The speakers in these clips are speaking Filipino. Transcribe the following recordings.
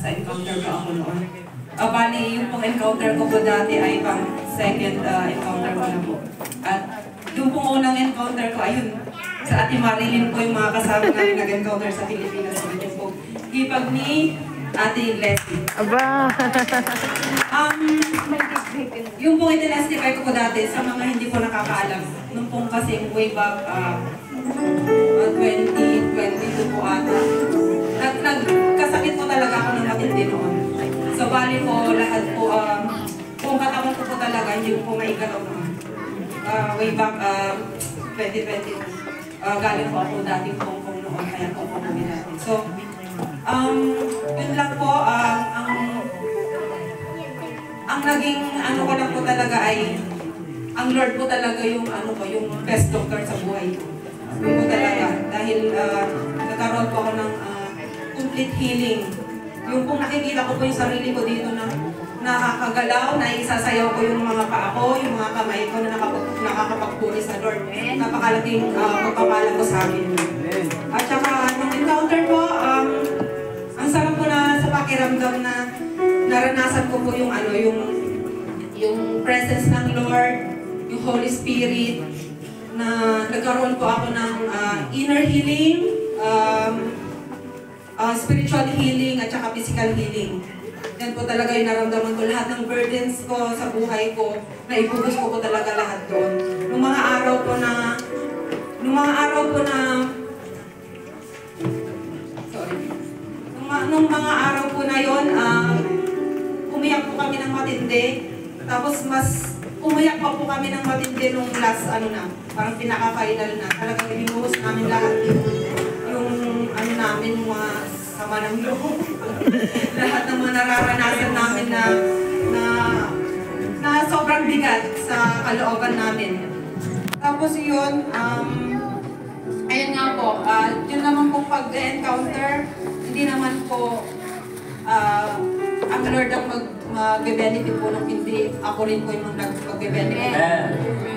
sa encounter ko ako noon. Bali, yung pong encounter ko po dati ay pang second encounter ko na po. At yung pong unang encounter ko, ayun, sa Ate Marilyn po yung mga kasama namin nag-encounter sa Pilipinas. Ito po, hipag ni Ate Leslie. Aba! Yung pong itinastify ko po dati sa mga hindi po nakakaalam, nung pong kasing way back 2022 po ata, nagkasakit po talaga ako ng matindi noon. So bali po lahat po, kung katawan ko po talaga, hindi po maigalaw naman. Way back 2022, galing po ako dating Hong Kong noon, kaya po namin natin. So, yun lang po, ang naging ano ko lang po talaga ay ang Lord po talaga yung ano ko, yung best doctor sa buhay ko. Yun po talaga dahil nagkaroon po ako ng complete healing. Yung pong nakikita ko po yung sarili ko dito na nakakagalaw, na isasayaw ko yung mga paa ko, yung mga kamay ko na nakakapagpuli sa Lord. Napakalaking pagpapala ko sa akin. At saka nung encounter po, ang sarap po na sa pakiramdam na naranasan ko po yung ano, yung presence ng Lord, yung Holy Spirit, na nagkaroon po ako ng inner healing, spiritual healing, at saka physical healing. Yan po talaga yung naramdaman ko. Lahat ng burdens ko sa buhay ko, naibugos ko po talaga lahat doon. Nung mga araw po na nung mga araw po na yon, umiyak po kami ng matindi. Tapos mas umiyak pa po kami ng matindi nung last, parang pinaka-final na. Talagang ibinuhos namin lahat yung namin, mga sama ng loob. Lahat ng mga nararanasan namin na sobrang bigat sa kalooban namin. Tapos yun, ayun nga po, yun naman po pag-encounter, hindi naman po ang Lord ang mag-benefit po nung hindi ako rin po yung mag-benefit.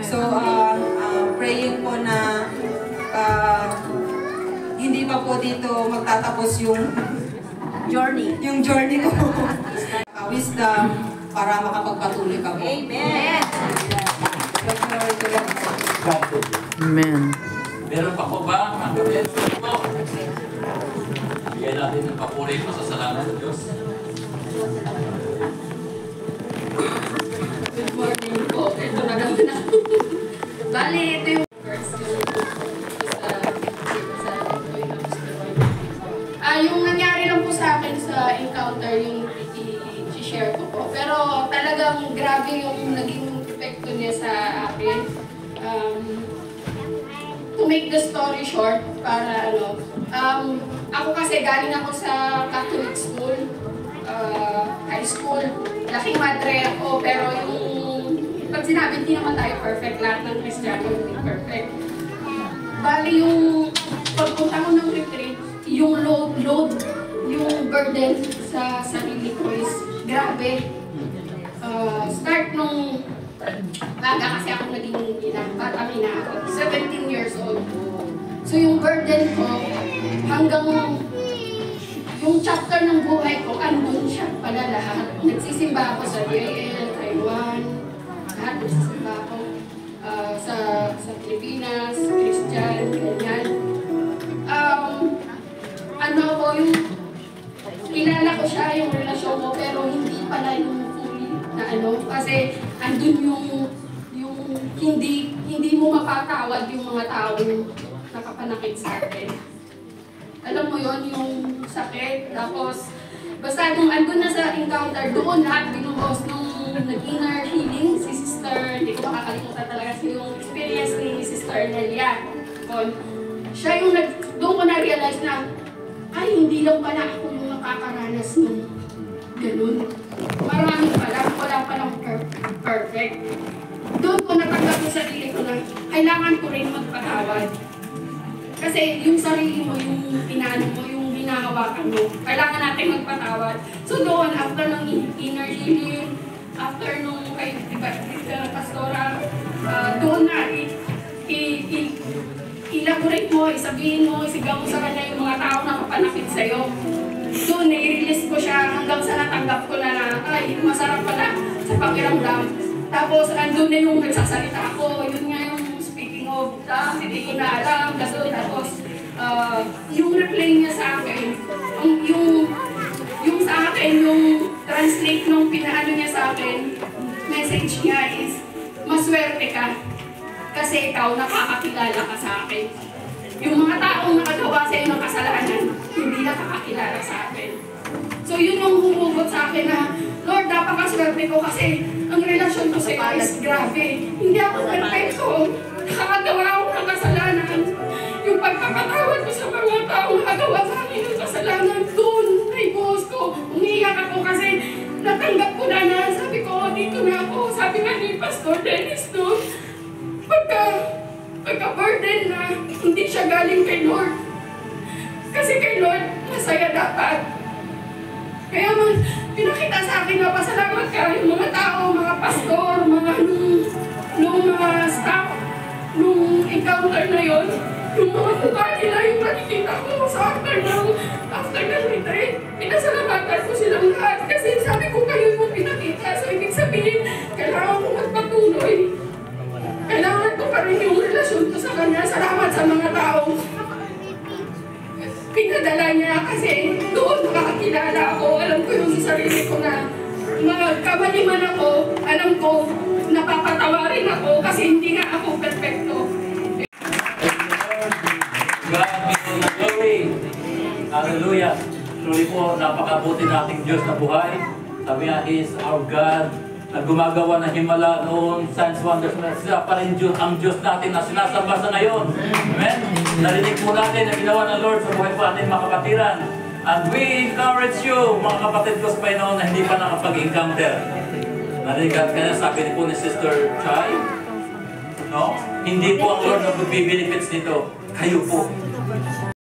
So, praying po na hindi pa po dito magtatapos yung journey ko. Wisdom para makapagpatuloy ka po. Amen! Amen. Meron pa po ba? Ang kapatid po. Bigyan natin ng papuri po sa salamat sa Diyos. Good morning po. Ito na naman ako. Bali, ito yung first yung nangyari lang po sa akin sa encounter, yung i-share ko po. Pero talagang grabe yung naging epekto niya sa akin. To make the story short, para ako kasi galing ako sa Catholic school, high school, laking madre ako, pero yung pag sinabi, hindi naman tayo perfect, lahat ng Kristiyano hindi perfect. Bali yung pagpunta ko ng retreat, yung load, yung burden sa sarili ko is grabe. Start nung baga kasi ako naging batang ina ako, 17 years old. So yung burden ko, hanggang yung chapter ng buhay ko, andun siya pala lahat. Nagsisimba ako sa DIL, Taiwan, lahat nagsisimba ako sa Pilipinas, Christian, ganyan. Yung kilala ko siya, yung relasyon ko, pero hindi pala yung fully na kasi andun yung hindi mo mapatawad yung mga taong nakapanakit sa atin. Alam mo yon, yung sakit, tapos basta nung andun na sa encounter, doon lahat binuhos nung nag-inner healing si Sister, hindi ko makakalimutan talaga yung experience ni Sister Nelia. Siya yung doon ko na-realize na ay, hindi lang pala ako yung nakakaranas ng ganun. Marami pala, wala palang perfect. Doon ko natanggap yung sarili ko na kailangan ko rin magpatawad. Kasi yung sarili mo, yung pinano mo, yung hinahawakan mo, kailangan natin magpatawad. So doon, after ng inner healing, after nung kay Pastora, doon na, elaborate mo, isabihin mo, isigaw mo sa kanya yung mga tao na kapanakit sa'yo. Doon, nai-release ko siya hanggang masarap pala sa pakiramdam. Tapos andun na yung nagsasalita ako, yun nga yung speaking of, hindi ko na alam, tapos yung reply niya sa akin, yung sa akin, yung translate nung pinaano niya sa akin, message niya is, maswerte ka kasi ikaw nakakakilala ka sa akin. Yung mga taong nakagawa sa iyo ng kasalanan, hindi nakakakilala sa akin. So yun yung humugot sa akin na, Lord, napakaswerte ko kasi ang relasyon ko sa iyo is grabe. Hindi ako perfecto. Nakakagawa ako ng kasalanan. Yung pagpapatawad ko sa mga taong nakagawa sa akin ng kasalanan, doon, ay boss ko, umiiyak ako kasi natanggap ko na sabi ko, dito na ako. Sabi nga ni Pastor Dennis doon, pagka-burden na, hindi siya galing kay Lord. Kasi kay Lord, masaya dapat. Kaya pinakita sa akin na pasalamat ka yung mga tao, mga pastor, mga nung mga staff, nung encounter na yon, yung mga mukha nila, yung nakikita ko sa after ng retreat, pinasalamatan ko silang lahat kasi sabi ko kayo yung pinakita. So ibig sabihin, kailangan ko magpatuloy. Kailangan ko pa rin yung relasyon ko sa kanya. Salamat sa mga taong pinadala niya kasi doon nakakilala ako. Alam ko yung sa sarili ko na magkamali man ako, alam ko napapatawarin ako kasi hindi nga ako perfecto. God be all the glory. Hallelujah. Truly po, napakabuti nating Diyos na buhay. Sabi nga, He is our God. Na gumagawa ng himala noon, signs, wonders, sila pa rin Diyos, ang Diyos natin na sinasamba sa ngayon. Amen? Narinig po natin na ginawa ng Lord sa buhay po ating mga kapatiran. And we encourage you, mga kapatid ko sa Panginoon na hindi pa nakapag-encounter. Narinig ka na, sabi po ni Sister Chai, no? Hindi po ang Lord na magbibenefits nito. Kayo po.